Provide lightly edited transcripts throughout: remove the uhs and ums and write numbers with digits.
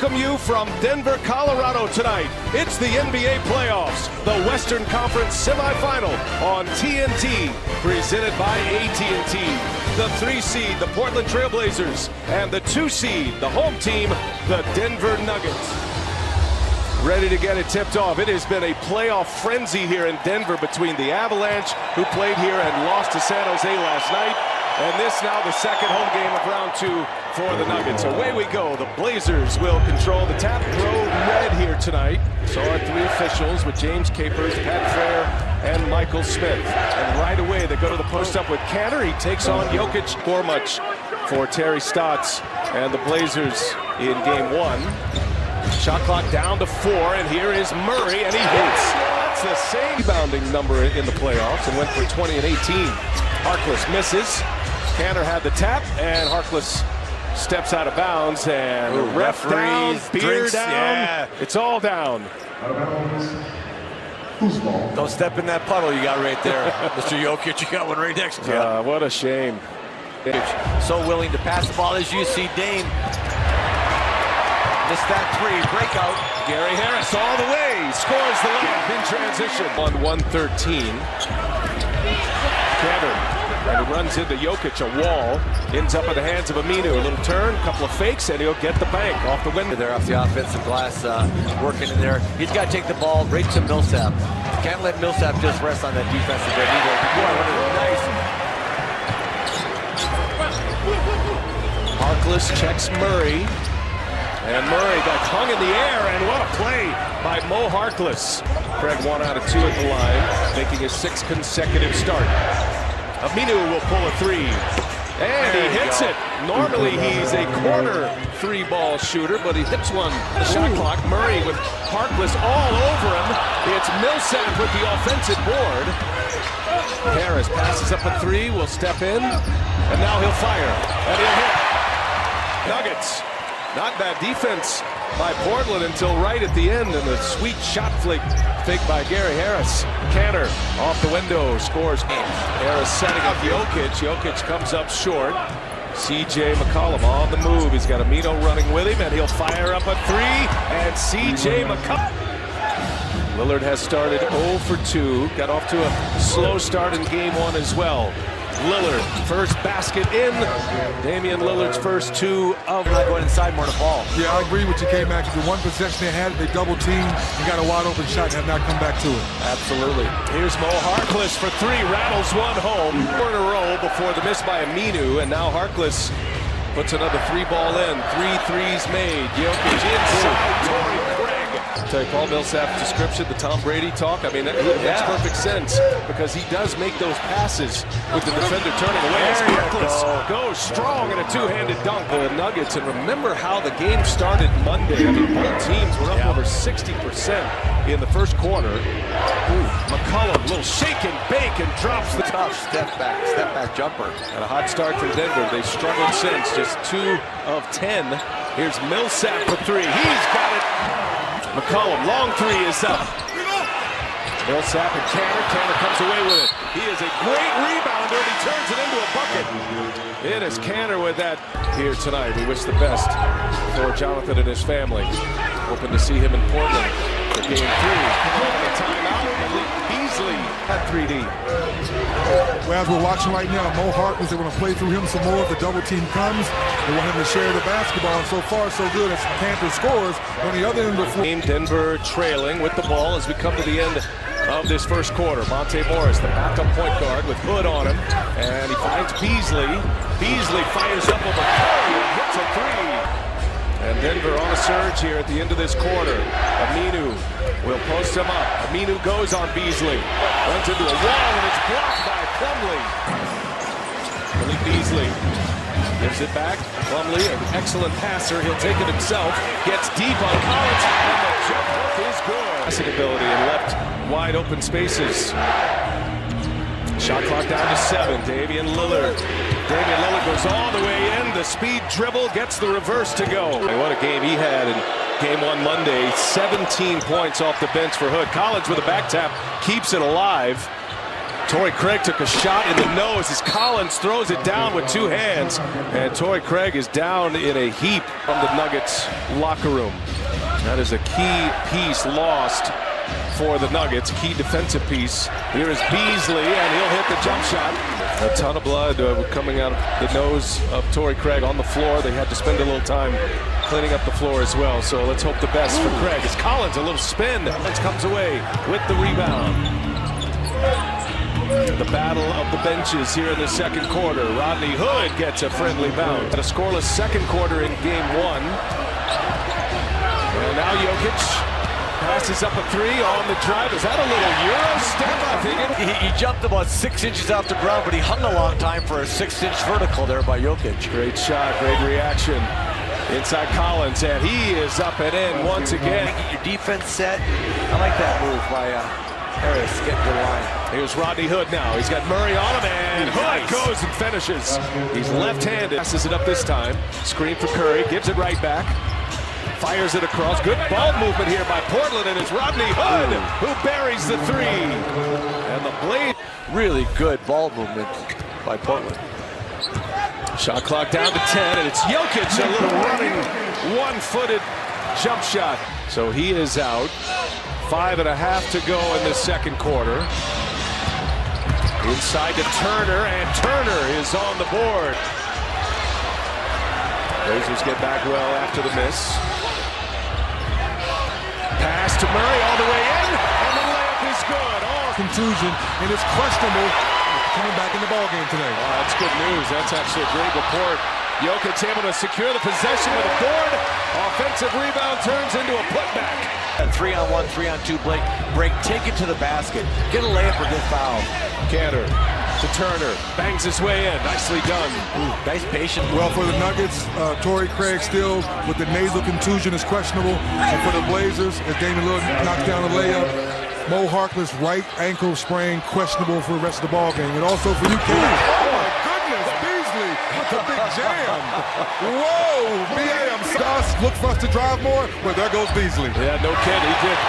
welcome you from Denver, Colorado tonight. It's the NBA playoffs, the Western Conference semifinal on TNT, presented by AT&T. The 3 seed, the Portland Trailblazers, and the 2 seed, the home team, the Denver Nuggets. Ready to get it tipped off. It has been a playoff frenzy here in Denver between the Avalanche, who played here and lost to San Jose last night, and this now the second home game of round 2 for the Nuggets. Away we go. The Blazers will control the tap. Throw red here tonight. So our 3 officials with James Capers, Pat Frere, and Michael Smith. And right away they go to the post up with Cantor. He takes on Jokic. Score much for Terry Stotts and the Blazers in game 1. Shot clock down to 4, and here is Murray, and he hits. That's the same rebounding number in the playoffs and went for 20 and 18. Harkless misses. Cantor had the tap, and Harkless steps out of bounds, and the ref down, beer down. Yeah. It's all down. Don't step in that puddle you got right there, Mr. Jokic. You got one right next to you. What a shame. So willing to pass the ball, as you see Dame. Missed that 3, breakout. Gary Harris all the way, scores the layup in transition. On 113. Cantor, and he runs into Jokic, a wall, ends up in the hands of Aminu. A little turn, a couple of fakes, and he'll get the bank off the window. They're off the offensive glass, working in there. He's got to take the ball right to Millsap. Can't let Millsap just rest on that defensive end either. Boy, what a nice. Harkless checks Murray. And Murray got hung in the air, and what a play by Mo Harkless. Craig 1 out of 2 at the line, making his 6th consecutive start. Aminu will pull a 3, and he hits it. Normally he's a corner 3-ball shooter, but he hits one. The shot clock, Murray with Harkless all over him. It's Millsap with the offensive board. Harris passes up a 3, will step in, and now he'll fire, and he'll hit. Nuggets. Not bad defense by Portland until right at the end, and a sweet shot fake by Gary Harris. Cantor off the window, scores. Harris setting up Jokic. Jokic comes up short. C.J. McCollum on the move. He's got Amino running with him, and he'll fire up a 3. And C.J. McCollum. Lillard has started 0 for 2. Got off to a slow start in game 1 as well. Lillard, first basket in. Damian Lillard's first 2 of not going inside more to ball. Yeah, I agree with you, K-Mac. The one possession they had, they double teamed and got a wide open shot and have not come back to it. Absolutely. Here's Mo Harkless for 3, rattles one home. 4 in a row before the miss by Aminu, and now Harkless puts another 3-ball in. 3 threes made. Jokic inside. Torrey Craig. Tell you, Paul Millsap's description, the Tom Brady talk, I mean, that makes perfect sense because he does make those passes with the defender turning away. As Harkless goes strong in a 2-handed dunk. The Nuggets, and remember how the game started Monday. I mean, both teams were up over 60% in the first quarter. McCollum, little shake and bake, and drops the tough step back jumper. And a hot start from Denver. They've struggled since, just 2 of 10. Here's Millsap for 3. He's got it. McCollum, long 3 is up. Millsap and Cantor comes away with it. He is a great rebounder, and he turns it into a bucket. It is Cantor with that here tonight. We wish the best for Jonathan and his family. Hoping to see him in Portland for game 3. Timeout, Beasley at 3D. Well, as we're watching right now, Mo Harkless, they want to play through him some more if the double team comes. They want him to share the basketball, and so far so good as Cantor scores. On the other end of the floor, Denver trailing with the ball as we come to the end of this first quarter. Monte Morris, the backup point guard, with Hood on him, and he finds Beasley. Beasley fires up over Curry and hits a 3. And Denver on a surge here at the end of this quarter. Aminu will post him up. Aminu goes on Beasley. Runs into a wall, and it's blocked by Plumlee. Malik Beasley gives it back. Plumlee, an excellent passer. He'll take it himself. Gets deep on Collins, and the jump hook is good. Passing ability and left wide open spaces. Shot clock down to 7. Damian Lillard. Damian Lillard goes all the way in. The speed dribble gets the reverse to go. And what a game he had in game 1 Monday. 17 points off the bench for Hood. Collins with a back tap keeps it alive. Torrey Craig took a shot in the nose as Collins throws it down with two hands. And Torrey Craig is down in a heap from the Nuggets locker room. That is a key piece lost for the Nuggets, key defensive piece. Here is Beasley, and he'll hit the jump shot. A ton of blood coming out of the nose of Torrey Craig on the floor. They had to spend a little time cleaning up the floor as well. So let's hope the best for Craig. As Collins, a little spin. Collins comes away with the rebound. The battle of the benches here in the second quarter. Rodney Hood gets a friendly bounce. At a scoreless second quarter in game one. And now Jokic passes up a three on the drive. Is that a little Euro step? I think he jumped about 6 inches off the ground, but he hung a long time for a 6-inch vertical there by Jokic. Great shot, great reaction. Inside Collins, and he is up and in once again. Get your defense set. I like that move by Harris getting to the line. Here's Rodney Hood now. He's got Murray on him, and Hood goes and finishes. He's left-handed. Passes it up this time. Screen for Curry. Gives it right back. Fires it across. Good ball movement here by Portland, and it's Rodney Hood who buries the three. And the blade. Really good ball movement by Portland. Shot clock down to 10, and it's Jokic, a little running, one-footed jump shot. So he is out. 5.5 to go in the second quarter. Inside to Turner, and Turner is on the board. Blazers get back well after the miss. Pass to Murray all the way in, and the layup is good. Contusion, and it's questionable coming back in the ballgame today. That's good news. That's actually a great report. Jokic able to secure the possession with a board. Offensive rebound turns into a putback. A 3-on-1, 3-on-2 break, take it to the basket. Get a layup or get fouled. Cantor to Turner, bangs his way in. Nicely done. Ooh, nice patience. Well, for the Nuggets, Torrey Craig still with the nasal contusion is questionable. And for the Blazers, as Damian Lillard knocks down the layup, Mo Harkless right ankle sprain questionable for the rest of the ball game. And also for you, King. Oh my goodness, Beasley with the big jam. Whoa, BAM. Look for us to drive more. Well, there goes Beasley. Yeah, no kidding. He did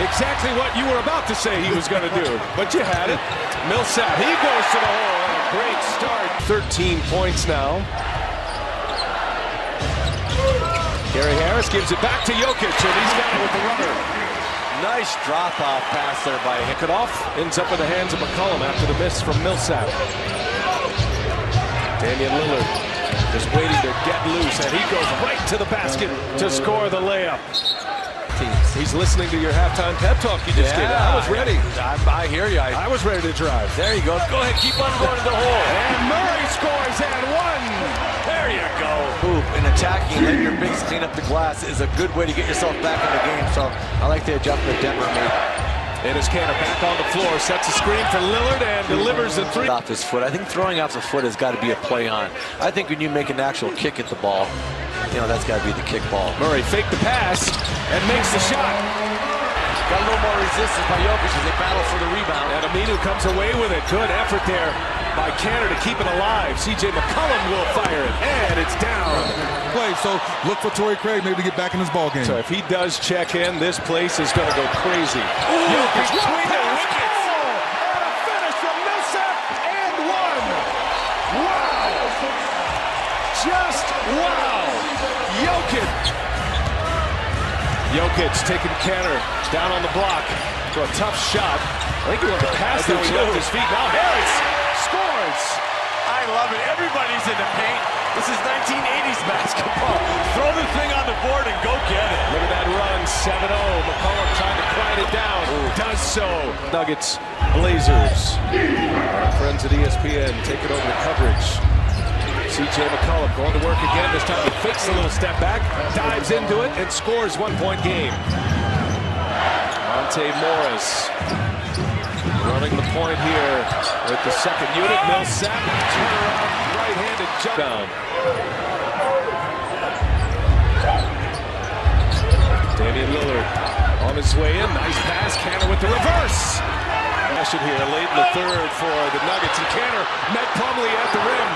exactly what you were about to say he was going to do. But you had it. Millsap, he goes to the hole. And a great start. 13 points now. Gary Harris gives it back to Jokic, and he's got it with the rubber. Nice drop-off pass there by him. It off, ends up in the hands of McCollum after the miss from Millsap. Damian Lillard just waiting to get loose, and he goes right to the basket to score the layup. He's listening to your halftime pep talk you just did. I was ready. I hear you. I was ready to drive. There you go. Go ahead, keep on going to the hole. And Murray scores and one. There you go. Move and attacking, letting your bigs clean up the glass is a good way to get yourself back in the game. So I like the adjustment Denver made. And his Cantor back on the floor, sets a screen for Lillard and delivers a three. Off his foot. I think throwing off the foot has got to be a play on. I think when you make an actual kick at the ball, you know, that's got to be the kick ball. Murray faked the pass and makes the shot. Got a little more resistance by Jokic as they battle for the rebound. And Aminu comes away with it. Good effort there by Cantor to keep it alive. CJ McCollum will fire it, and it's down. Play, so look for Torrey Craig maybe to get back in this ball game. So if he does check in, this place is going to go crazy. Jokic between the wickets. And a finish from Millsap and one. Wow. Just wow. Jokic taking Cantor down on the block for a tough shot. I think he wanted to pass though. He left his feet. Now Harris scores. I love it. Everybody's in the paint. This is 1980s basketball. Throw the thing on the board and go get it. Look at that run, 7-0. McCollum trying to quiet it down. Does so. Nuggets, Blazers. Our friends at ESPN taking over the coverage. CJ McCollum going to work again. This time he fakes a little step back, dives into it, and scores 1-point game. Monte Morris running the point here with the second unit. Millsap, turnaround, right-handed jump down. Damian Lillard on his way in. Nice pass. Cantor with the reverse. Action here late in the third for the Nuggets. And Cantor met Plumlee at the rim.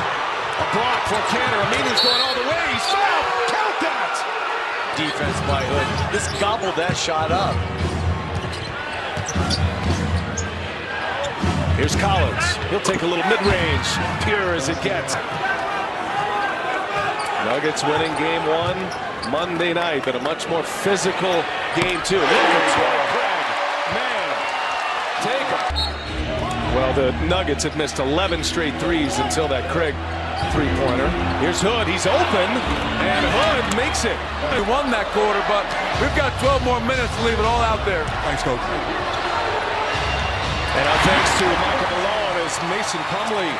A block for Cantor. Aminu's going all the way. He's fouled. Count that. Defense by Hood. Just gobbled that shot up. Here's Collins. He'll take a little mid-range, pure as it gets. Nuggets winning game one Monday night, but a much more physical game too. Man, take it. Well, the Nuggets have missed 11 straight threes until that Craig three-pointer. Here's Hood. He's open, and Hood makes it. We won that quarter, but we've got 12 more minutes to leave it all out there. Thanks, Coach. And our thanks to Michael Malone as Mason Plumlee.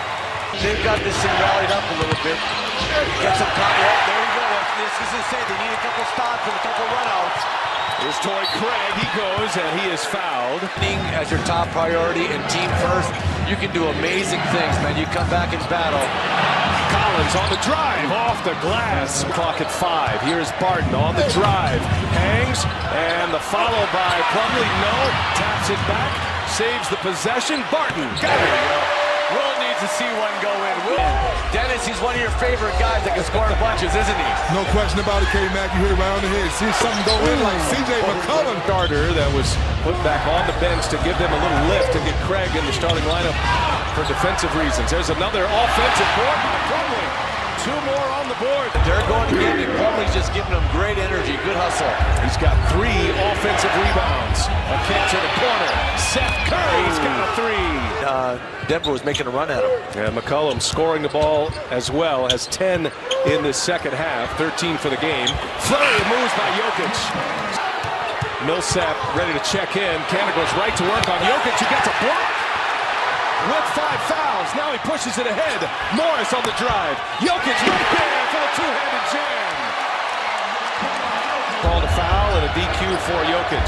They've got this thing rallied up a little bit. Get some time. Oh, there you go. This is insane. They need a couple stops and a couple runouts. Here's Torrey Craig. He goes, and he is fouled. As your top priority and team first, you can do amazing things, man. You come back and battle. Collins on the drive, off the glass. Clock at 5. Here's Barton on the drive. Hangs, and the follow by Plumlee. No, taps it back, saves the possession. Barton, got it. Will needs to see one go in. Dennis, he's one of your favorite guys that can score bunches, isn't he? No question about it, K-Mac. You hit it around the head. See something go in like C.J. McCollum. Starter that was put back on the bench to give them a little lift and get Craig in the starting lineup for defensive reasons. There's another offensive board by Plumlee. 2 more on the board. They're going to get it. Plumlee's just giving them great energy. Good hustle. He's got 3 offensive rebounds. A kick to the corner. Seth Curry's got a 3. Denver was making a run at him. And McCollum scoring the ball as well, has 10 in the second half, 13 for the game. Flurry moves by Jokic. Millsap ready to check in. Canada goes right to work on Jokic. He gets a block with 5 fouls. Now he pushes it ahead. Morris on the drive. Jokic right there for the two-handed jam. Called a foul and a DQ for Jokic.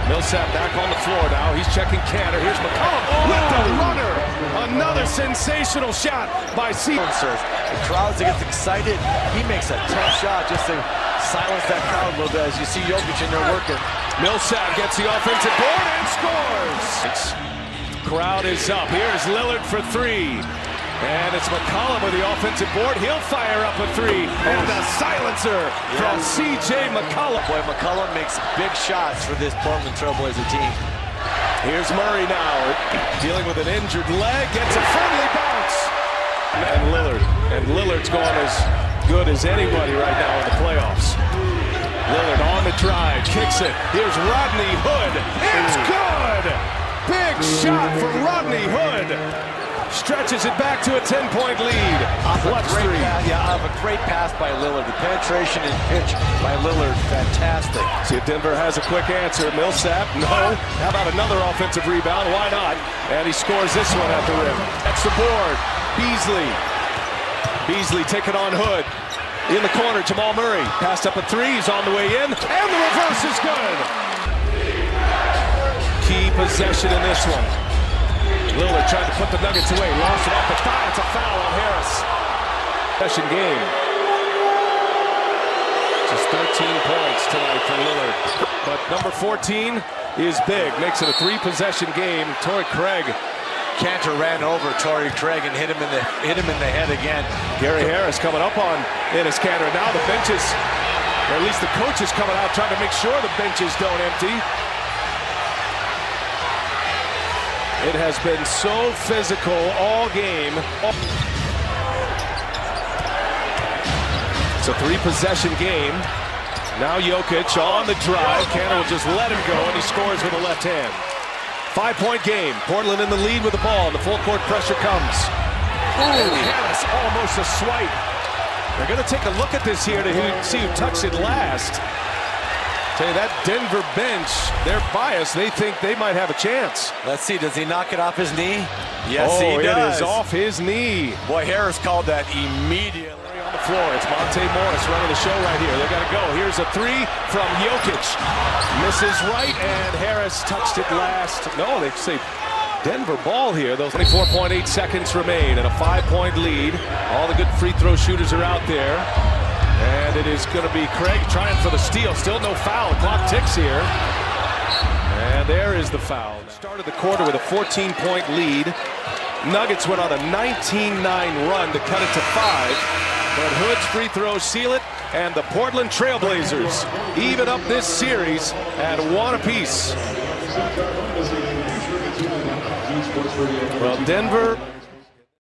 Millsap back on the floor now. He's checking Cantor. Here's McCollum with the runner. Another sensational shot by C. The crowd gets excited. He makes a tough shot just to silence that crowd a little bit as you see Jokic in there working. Millsap gets the offensive board and scores. Crowd is up. Here's Lillard for 3. And it's McCollum with the offensive board. He'll fire up a 3. And a silencer from C.J. McCollum. Boy, McCollum makes big shots for this Portland Trailblazer team. Here's Murray now, dealing with an injured leg. Gets a friendly bounce. And Lillard. And Lillard's going as good as anybody right now in the playoffs. Lillard on the drive. Kicks it. Here's Rodney Hood. It's good! Big shot from Rodney Hood. Stretches it back to a 10-point lead. Off a great pass by Lillard. The penetration and pitch by Lillard, fantastic. See if Denver has a quick answer. Millsap, no. How about another offensive rebound? Why not? And he scores this one at the rim. That's the board. Beasley. Beasley taking on Hood. In the corner, Jamal Murray. Passed up a 3. He's on the way in. And the reverse is good. Key possession in this one. Lillard tried to put the Nuggets away. Lost it off the thigh. It's a foul on Harris. Possession game. Just 13 points tonight for Lillard. But number 14 is big. Makes it a 3-possession game. Torrey Craig. Cantor ran over Torrey Craig and hit him in the head again. Gary Harris coming up on Enes Kanter. Now the benches, or at least the coach is coming out trying to make sure the benches don't empty. It has been so physical all game. It's a 3-possession game. Now Jokic on the drive. Cantor will just let him go, and he scores with the left hand. 5-point game. Portland in the lead with the ball. The full court pressure comes. And Harris almost a swipe. They're going to take a look at this here to see who touched it last. Tell you that Denver bench, they're biased. They think they might have a chance. Let's see, does he knock it off his knee? Yes, he does. It is off his knee. Boy, Harris called that immediately. On the floor, it's Monte Morris running the show right here. They got to go. Here's a 3 from Jokic. Misses right, and Harris touched it last. No, they say Denver ball here. Those 24.8 seconds remain and a 5-point lead. All the good free throw shooters are out there. And it is going to be Craig trying for the steal. Still no foul. Clock ticks here. And there is the foul. Started the quarter with a 14-point lead. Nuggets went on a 19-9 run to cut it to 5. But Hood's free throws seal it. And the Portland Trailblazers even up this series at 1 apiece. Well, Denver